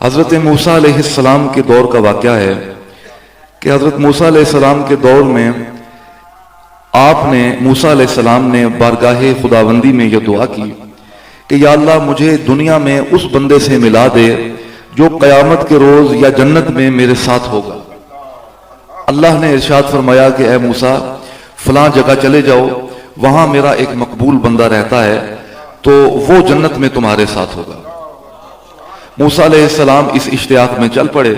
حضرت موسیٰ علیہ السلام کے دور کا واقعہ ہے کہ حضرت موسیٰ علیہ السلام کے دور میں موسیٰ علیہ السلام نے بارگاہ خداوندی میں یہ دعا کی کہ یا اللہ مجھے دنیا میں اس بندے سے ملا دے جو قیامت کے روز یا جنت میں میرے ساتھ ہوگا۔ اللہ نے ارشاد فرمایا کہ اے موسیٰ فلاں جگہ چلے جاؤ، وہاں میرا ایک مقبول بندہ رہتا ہے، تو وہ جنت میں تمہارے ساتھ ہوگا۔ موسیٰ علیہ السلام اس اشتیاق میں چل پڑے۔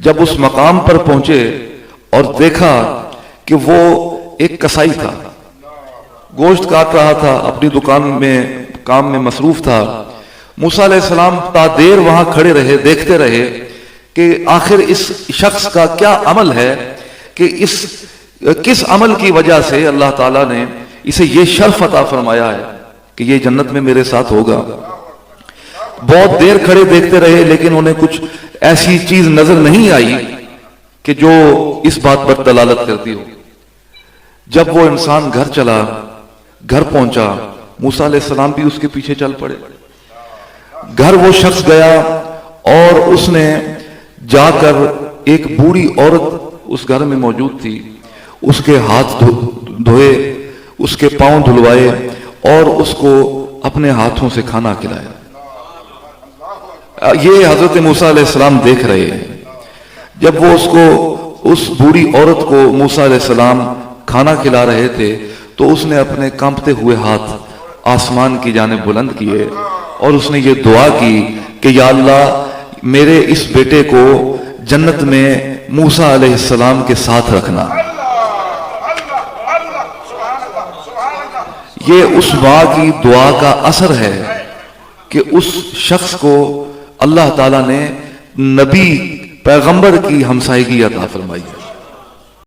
جب اس مقام پر پہنچے اور دیکھا کہ وہ ایک کسائی تھا، گوشت کاٹ رہا تھا، اپنی دکان میں کام میں مصروف تھا، موسیٰ علیہ السلام تا دیر وہاں کھڑے رہے، دیکھتے رہے کہ آخر اس شخص کا کیا عمل ہے کہ کس عمل کی وجہ سے اللہ تعالیٰ نے اسے یہ شرف عطا فرمایا ہے کہ یہ جنت میں میرے ساتھ ہوگا۔ بہت دیر کھڑے دیکھتے رہے لیکن انہیں کچھ ایسی چیز نظر نہیں آئی کہ جو اس بات پر دلالت کرتی ہو۔ جب وہ انسان گھر پہنچا، موسیٰ علیہ السلام بھی اس کے پیچھے چل پڑے۔ گھر وہ شخص گیا اور اس نے جا کر ایک بوڑھی عورت اس گھر میں موجود تھی، اس کے ہاتھ دھوئے، اس کے پاؤں دھلوائے اور اس کو اپنے ہاتھوں سے کھانا کھلایا۔ یہ حضرت موسیٰ علیہ السلام دیکھ رہے ہیں۔ جب وہ اس بوڑھی عورت کو موسیٰ علیہ السلام کھانا کھلا رہے تھے تو اس نے اپنے کانپتے ہوئے ہاتھ آسمان کی جانب بلند کیے اور اس نے یہ دعا کی کہ یا اللہ میرے اس بیٹے کو جنت میں موسیٰ علیہ السلام کے ساتھ رکھنا۔ یہ اس ماں کی دعا کا اثر ہے کہ اس شخص کو اللہ تعالیٰ نے نبی پیغمبر کی ہمسائیگی عطا فرمائی ہے۔